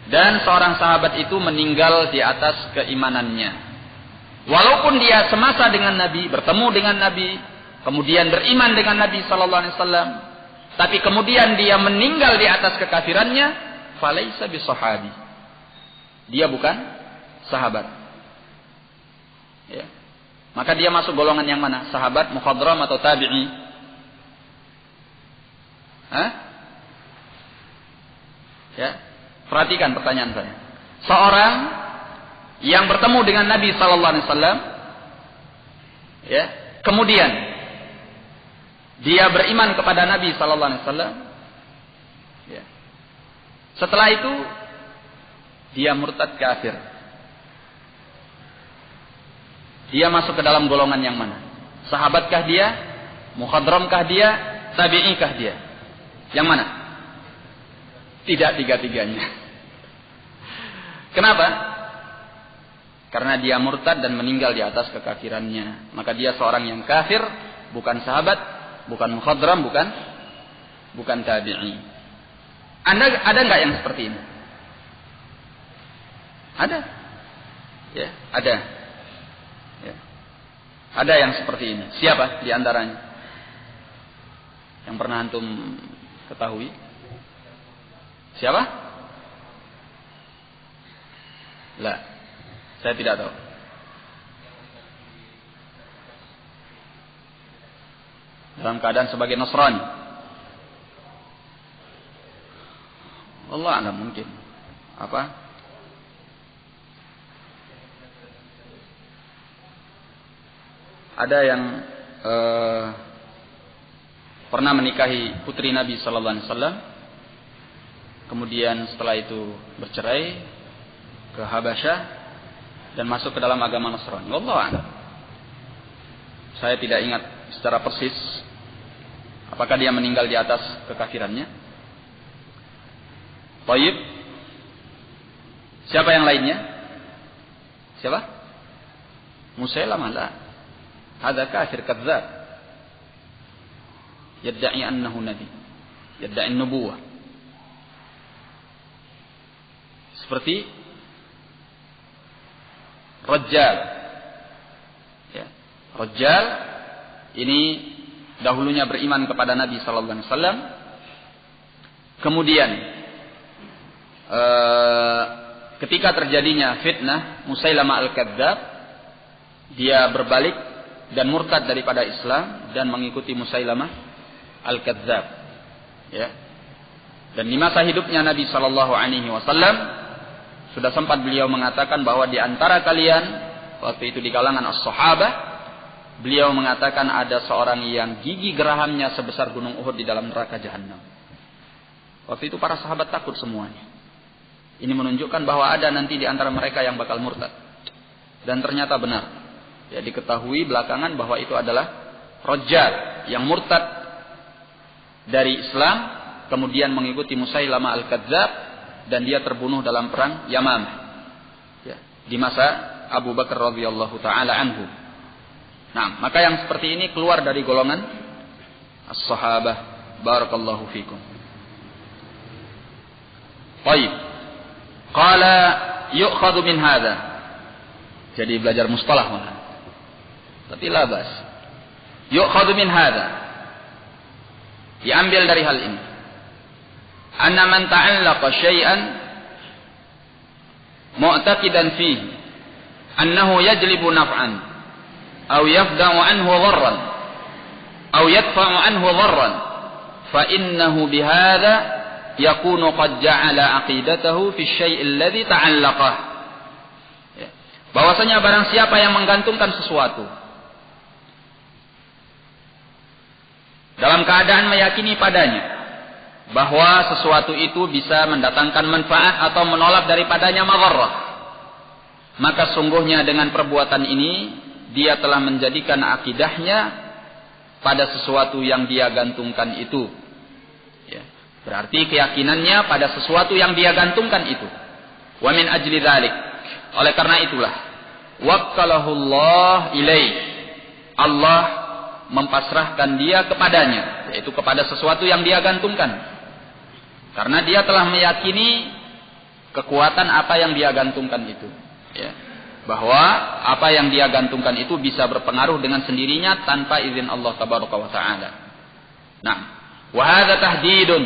Dan seorang sahabat itu meninggal di atas keimanannya. Walaupun dia semasa dengan Nabi, bertemu dengan Nabi, kemudian beriman dengan Nabi sallallahu alaihi wasallam, tapi kemudian dia meninggal di atas kekafirannya, falaisa bisahabi. Dia bukan sahabat. Ya. Maka dia masuk golongan yang mana? Sahabat, mukhadram atau tabi'i? Hah? Ya. Perhatikan pertanyaan saya. Seorang yang bertemu dengan Nabi sallallahu alaihi wasallam, ya, kemudian dia beriman kepada Nabi sallallahu alaihi wasallam, ya. Setelah itu dia murtad kafir. Dia masuk ke dalam golongan yang mana? Sahabatkah dia? Mukhadramkah dia? Tabi'ikah dia? Yang mana? Tidak tiga-tiganya. Kenapa? Karena dia murtad dan meninggal di atas kekafirannya. Maka dia seorang yang kafir, bukan sahabat, bukan mukhadram, bukan tabi'i. Ada nggak yang seperti ini? Ada. Ya, ada. Ya. Ada yang seperti ini. Siapa di antaranya? Yang pernah antum ketahui? Siapa? Lah, saya tidak tahu. Dalam keadaan sebagai Nasrani. Allah alam mungkin. Apa? Ada yang pernah menikahi putri Nabi sallallahu alaihi wasallam. Kemudian setelah itu bercerai ke Habasyah dan masuk ke dalam agama Nasrani. Wallahu a'lam. Saya tidak ingat secara persis apakah dia meninggal di atas kekafirannya. Baik. Siapa yang lainnya? Siapa? Musailamah la. Hada kafir kadzdzab. Yadda'i annahu nabi. Yadda'i an-nubuwah. Seperti Rajjal. Ya. Rajjal ini dahulunya beriman kepada Nabi sallallahu alaihi wasallam. Kemudian ketika terjadinya fitnah Musailamah al-Kadzdzab, dia berbalik dan murtad daripada Islam dan mengikuti Musailamah al-Kadzdzab. Ya. Dan di masa hidupnya Nabi sallallahu alaihi wasallam sudah sempat beliau mengatakan bahwa di antara kalian, waktu itu di kalangan as-sahabah, beliau mengatakan ada seorang yang gigi gerahamnya sebesar gunung Uhud di dalam neraka jahanam. Waktu itu para sahabat takut semuanya. Ini menunjukkan bahwa ada nanti di antara mereka yang bakal murtad. Dan ternyata benar. Ya, diketahui belakangan bahwa itu adalah Rajjal yang murtad dari Islam, kemudian mengikuti Musailamah al-Kadzdzab, dan dia terbunuh dalam perang Yamamah, ya, di masa Abu Bakar radhiyallahu taala anhu. Nah, maka yang seperti ini keluar dari golongan as-sahabah. Barakallahu fikum. Baik. Qala yu'khadhu min hadza. Jadi belajar mustalah mana? Tapi labas. Yu'khadhu min hadza. Diambil dari hal ini. Anna man ta'allaqa syai'an mu'taqidan fihi annahu yajlibu naf'an aw yafda'u anhu dharran aw yadfa'u anhu dharran fa innahu bihadza yakunu qad ja'ala aqidatahu fi syai' alladhi ta'allaqah. Bahwasanya barang siapa yang menggantungkan sesuatu dalam keadaan meyakini padanya bahwa sesuatu itu bisa mendatangkan manfaat atau menolak daripadanya madharrah, maka sungguhnya dengan perbuatan ini dia telah menjadikan akidahnya pada sesuatu yang dia gantungkan itu. Ya. Berarti keyakinannya pada sesuatu yang dia gantungkan itu. Wa min ajli dzalik, oleh karena itulah wakkalahu Allah ilaih, Allah mempasrahkan dia kepadanya, yaitu kepada sesuatu yang dia gantungkan. Karena dia telah meyakini kekuatan apa yang dia gantungkan itu. Ya. Bahwa apa yang dia gantungkan itu bisa berpengaruh dengan sendirinya tanpa izin Allah Tabaraka wa Ta'ala. Nah, wa hadza tahdidun,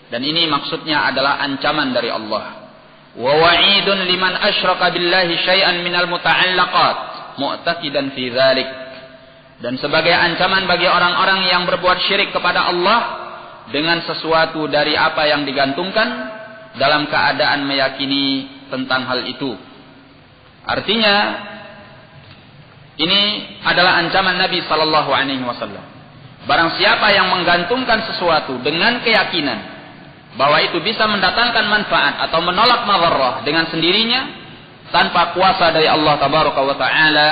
dan ini maksudnya adalah ancaman dari Allah. Wa wa'idun liman asyraka billahi syai'an minal muta'allaqat mu'taqidan fi dzalik. Dan sebagai ancaman bagi orang-orang yang berbuat syirik kepada Allah dengan sesuatu dari apa yang digantungkan dalam keadaan meyakini tentang hal itu. Artinya ini adalah ancaman Nabi sallallahu alaihi wasallam. Barang siapa yang menggantungkan sesuatu dengan keyakinan bahwa itu bisa mendatangkan manfaat atau menolak madharrah dengan sendirinya tanpa kuasa dari Allah Tabaraka wa Ta'ala,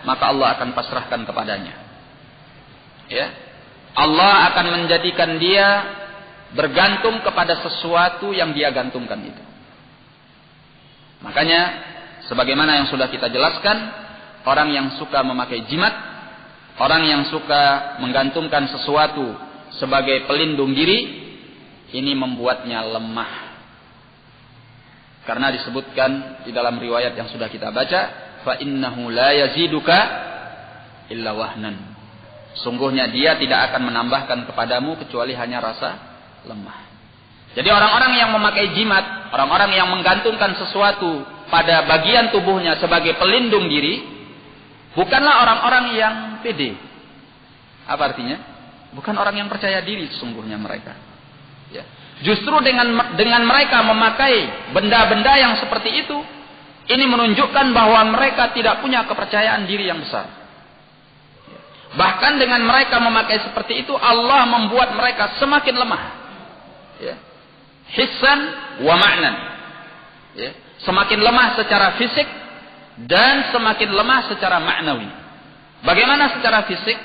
maka Allah akan pasrahkan kepadanya. Ya. Allah akan menjadikan dia bergantung kepada sesuatu yang dia gantungkan itu. Makanya sebagaimana yang sudah kita jelaskan, orang yang suka memakai jimat, orang yang suka menggantungkan sesuatu sebagai pelindung diri, ini membuatnya lemah. Karena disebutkan di dalam riwayat yang sudah kita baca, fa innahu la yaziduka illa wahnan. Sungguhnya dia tidak akan menambahkan kepadamu kecuali hanya rasa lemah. Jadi orang-orang yang memakai jimat, orang-orang yang menggantungkan sesuatu pada bagian tubuhnya sebagai pelindung diri, bukanlah orang-orang yang pede. Apa artinya? Bukan orang yang percaya diri sesungguhnya mereka. Ya. Justru dengan mereka memakai benda-benda yang seperti itu, ini menunjukkan bahwa mereka tidak punya kepercayaan diri yang besar. Bahkan dengan mereka memakai seperti itu, Allah membuat mereka semakin lemah. Ya. Hissan wa ma'nan. Ya. Semakin lemah secara fisik dan semakin lemah secara maknawi. Bagaimana secara fisik?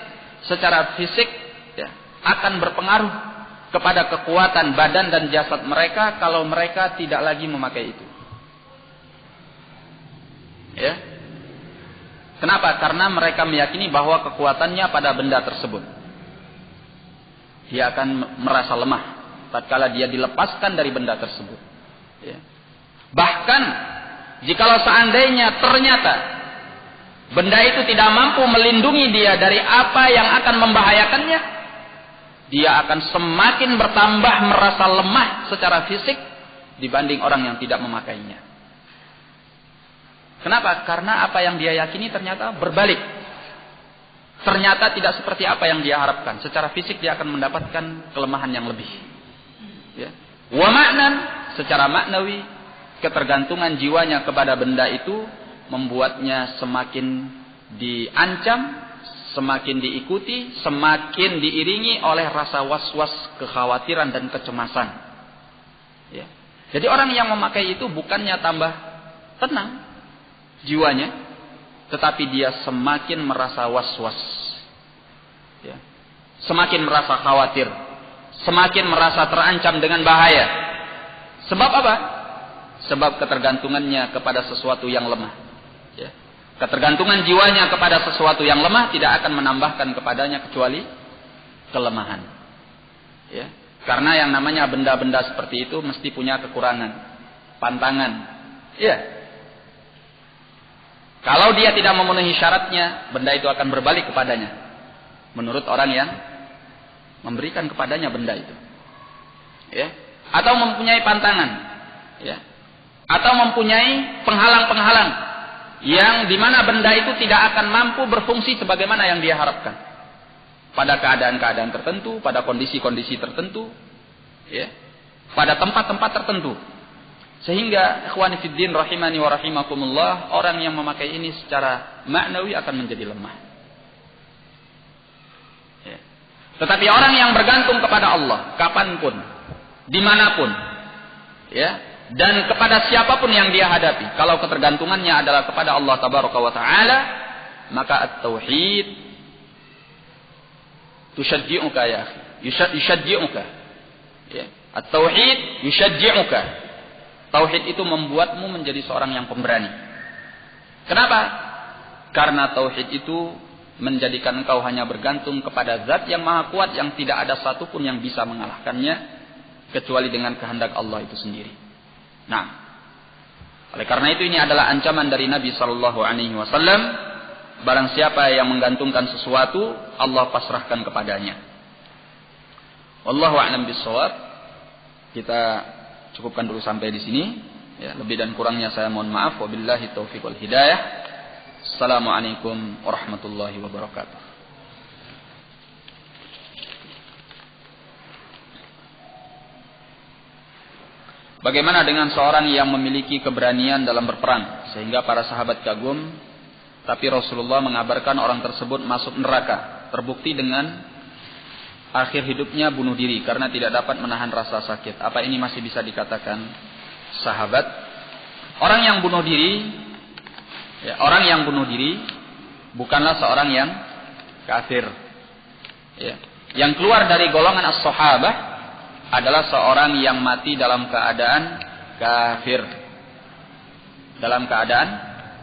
Secara fisik ya, akan berpengaruh kepada kekuatan badan dan jasad mereka kalau mereka tidak lagi memakai itu. Ya. Kenapa? Karena mereka meyakini bahwa kekuatannya pada benda tersebut. Dia akan merasa lemah tatkala dia dilepaskan dari benda tersebut. Ya. Bahkan jikalau seandainya ternyata benda itu tidak mampu melindungi dia dari apa yang akan membahayakannya, dia akan semakin bertambah merasa lemah secara fisik dibanding orang yang tidak memakainya. Kenapa? Karena apa yang dia yakini ternyata berbalik. Ternyata tidak seperti apa yang dia harapkan. Secara fisik dia akan mendapatkan kelemahan yang lebih. Ya. Wa ma'nan, secara maknawi, ketergantungan jiwanya kepada benda itu membuatnya semakin diancam, semakin diikuti, semakin diiringi oleh rasa was-was, kekhawatiran dan kecemasan. Ya. Jadi orang yang memakai itu bukannya tambah tenang jiwanya, tetapi dia semakin merasa was-was, ya. Semakin merasa khawatir, semakin merasa terancam dengan bahaya. Sebab apa? Sebab ketergantungannya kepada sesuatu yang lemah. Ya. Ketergantungan jiwanya kepada sesuatu yang lemah tidak akan menambahkan kepadanya kecuali kelemahan. Ya. Karena yang namanya benda-benda seperti itu mesti punya kekurangan, pantangan. Ya. Kalau dia tidak memenuhi syaratnya, benda itu akan berbalik kepadanya. Menurut orang yang memberikan kepadanya benda itu. Ya. Atau mempunyai pantangan. Ya. Atau mempunyai penghalang-penghalang. Yang dimana benda itu tidak akan mampu berfungsi sebagaimana yang dia harapkan. pada keadaan-keadaan tertentu, pada kondisi-kondisi tertentu, ya, pada tempat-tempat tertentu. Sehingga ikhwani fiddin rahimani wa rahimakumullah, orang yang memakai ini secara maknawi akan menjadi lemah. Ya. Tetapi orang yang bergantung kepada Allah kapanpun, dimanapun, ya, dan kepada siapapun yang dia hadapi, kalau ketergantungannya adalah kepada Allah tabaraka wa taala, maka at-tauhid tusyajji'uka ya akhi, yusyajji'uka. Ya. At-tauhid yusyajji'uka. Tauhid itu membuatmu menjadi seorang yang pemberani. Kenapa? Karena tauhid itu menjadikan engkau hanya bergantung kepada zat yang maha kuat, yang tidak ada satupun yang bisa mengalahkannya kecuali dengan kehendak Allah itu sendiri. Nah, oleh karena itu ini adalah ancaman dari Nabi sallallahu alaihi wasallam, barang siapa yang menggantungkan sesuatu, Allah pasrahkan kepadanya. Wallahu a'lam bissawab. Kita cukupkan dulu sampai di sini. Ya, lebih dan kurangnya saya mohon maaf. Wabillahi taufiq wal hidayah. Assalamualaikum warahmatullahi wabarakatuh. Bagaimana dengan seorang yang memiliki keberanian dalam berperang sehingga para sahabat kagum, tapi Rasulullah mengabarkan orang tersebut masuk neraka, terbukti dengan akhir hidupnya bunuh diri karena tidak dapat menahan rasa sakit. Apa ini masih bisa dikatakan sahabat? Orang yang bunuh diri, ya, orang yang bunuh diri bukanlah seorang yang kafir. Ya. Yang keluar dari golongan as-sahabah adalah seorang yang mati dalam keadaan kafir. Dalam keadaan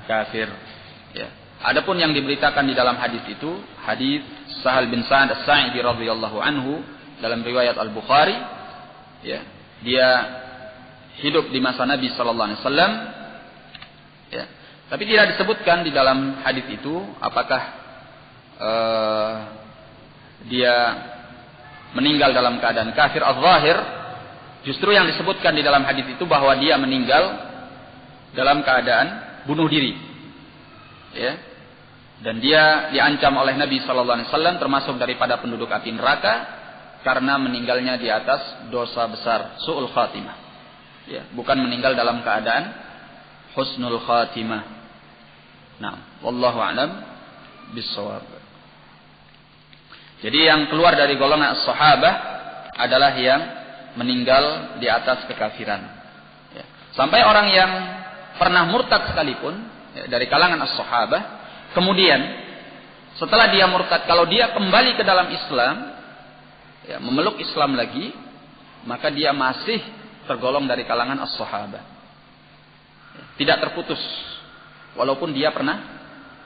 kafir. Ya. Adapun yang diberitakan di dalam hadis itu, hadis Sahal bin Sa'ad As-Sa'idi radhiyallahu anhu dalam riwayat Al-Bukhari, ya, dia hidup di masa Nabi sallallahu alaihi wasallam, ya. Tapi tidak disebutkan di dalam hadis itu apakah dia meninggal dalam keadaan kafir az-zahir. Justru yang disebutkan di dalam hadis itu bahwa dia meninggal dalam keadaan bunuh diri. Ya. Dan dia diancam oleh Nabi sallallahu alaihi wasallam termasuk daripada penduduk api neraka karena meninggalnya di atas dosa besar, su'ul khatimah. Ya, bukan meninggal dalam keadaan husnul khatimah. Nah, wallahu a'lam bissawab. Jadi yang keluar dari golongan as-sahabah adalah yang meninggal di atas kekafiran. Ya. Sampai orang yang pernah murtad sekalipun, ya, dari kalangan as-sahabah, kemudian setelah dia murtad, kalau dia kembali ke dalam Islam, ya, memeluk Islam lagi, maka dia masih tergolong dari kalangan as-sahabah. Tidak terputus walaupun dia pernah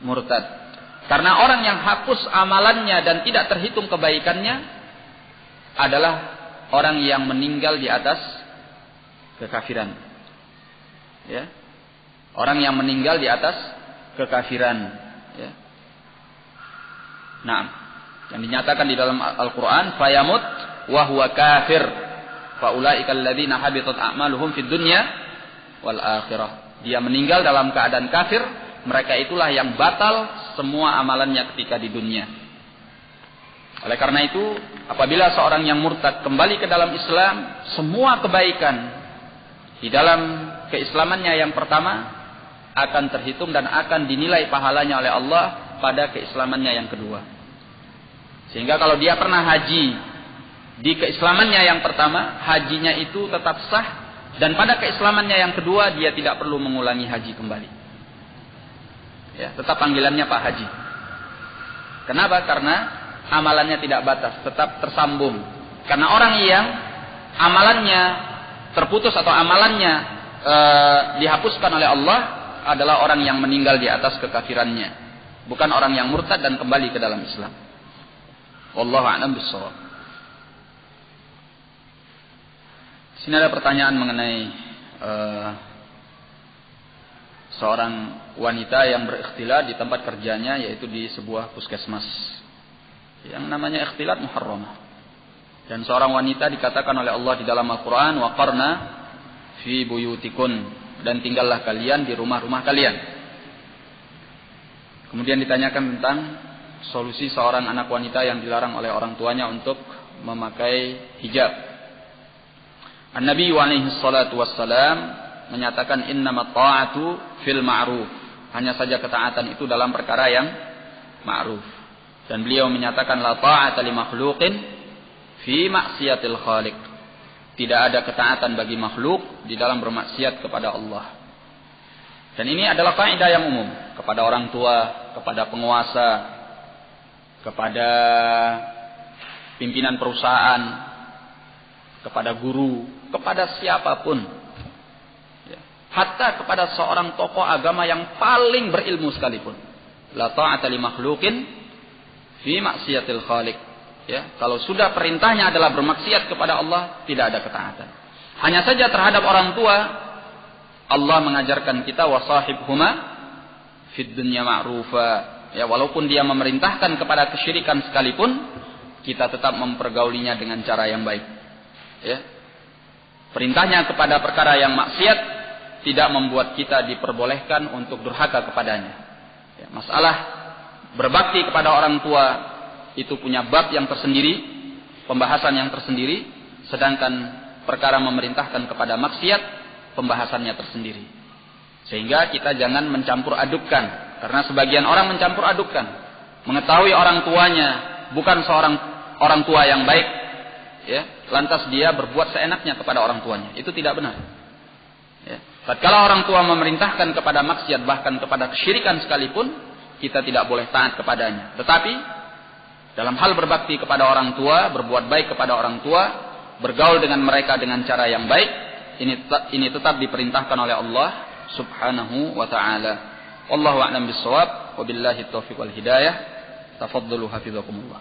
murtad. Karena orang yang hapus amalannya dan tidak terhitung kebaikannya adalah orang yang meninggal di atas kekafiran. Ya. Orang yang meninggal di atas kekafiran. Ya. Nah, yang dinyatakan di dalam Al-Quran, fayamut wa huwa kafir, faulaika alladzina habitat a'maluhum fid dunya wal akhirah. Dia meninggal dalam keadaan kafir, mereka itulah yang batal semua amalannya ketika di dunia. Oleh karena itu, apabila seorang yang murtad kembali ke dalam Islam, semua kebaikan di dalam keislamannya yang pertama akan terhitung dan akan dinilai pahalanya oleh Allah pada keislamannya yang kedua. Sehingga kalau dia pernah haji di keislamannya yang pertama, hajinya itu tetap sah, dan pada keislamannya yang kedua dia tidak perlu mengulangi haji kembali. Ya, tetap panggilannya Pak Haji. Kenapa? Karena amalannya tidak batas, tetap tersambung. Karena orang yang amalannya terputus atau amalannya dihapuskan oleh Allah adalah orang yang meninggal di atas kekafirannya, bukan orang yang murtad dan kembali ke dalam Islam. Wallahu a'lam bissawab. Sini ada pertanyaan mengenai seorang wanita yang berikhtilat di tempat kerjanya, yaitu di sebuah puskesmas. Yang namanya ikhtilat muharramah. Dan seorang wanita dikatakan oleh Allah di dalam Al-Quran, waqarna fi buyutikun, dan tinggallah kalian di rumah-rumah kalian. Kemudian ditanyakan tentang solusi seorang anak wanita yang dilarang oleh orang tuanya untuk memakai hijab. An-Nabi alaihi salatu wassalam menyatakan innamat ta'atu fil ma'ruf. Hanya saja ketaatan itu dalam perkara yang ma'ruf. Dan beliau menyatakan la ta'ata li makhluqin fi maksiatil khaliq. Tidak ada ketaatan bagi makhluk di dalam bermaksiat kepada Allah. Dan ini adalah kaidah yang umum kepada orang tua, kepada penguasa, kepada pimpinan perusahaan, kepada guru, kepada siapapun. Hatta kepada seorang tokoh agama yang paling berilmu sekalipun. La ta'ata li makhluqin fi maksiatil khaliq. Ya, kalau sudah perintahnya adalah bermaksiat kepada Allah, tidak ada ketaatan. Hanya saja terhadap orang tua, Allah mengajarkan kita wasahibhuma fid dunya ma'rufa. Ya, walaupun dia memerintahkan kepada kesyirikan sekalipun, kita tetap mempergaulinya dengan cara yang baik. Ya. Perintahnya kepada perkara yang maksiat tidak membuat kita diperbolehkan untuk durhaka kepadanya. Ya, masalah berbakti kepada orang tua itu punya bab yang tersendiri, pembahasan yang tersendiri, sedangkan perkara memerintahkan kepada maksiat, pembahasannya tersendiri. Sehingga kita jangan mencampur adukkan, karena sebagian orang mencampur adukkan, mengetahui orang tuanya bukan seorang orang tua yang baik, ya, lantas dia berbuat seenaknya kepada orang tuanya. Itu tidak benar. Ya. Tatkala orang tua memerintahkan kepada maksiat, bahkan kepada kesyirikan sekalipun, kita tidak boleh taat kepadanya. Tetapi dalam hal berbakti kepada orang tua, berbuat baik kepada orang tua, bergaul dengan mereka dengan cara yang baik, ini tetap diperintahkan oleh Allah Subhanahu wa taala. Wallahu a'lam bissawab, wabillahi taufiq wal hidayah. Tafaddalu hafizakumullah.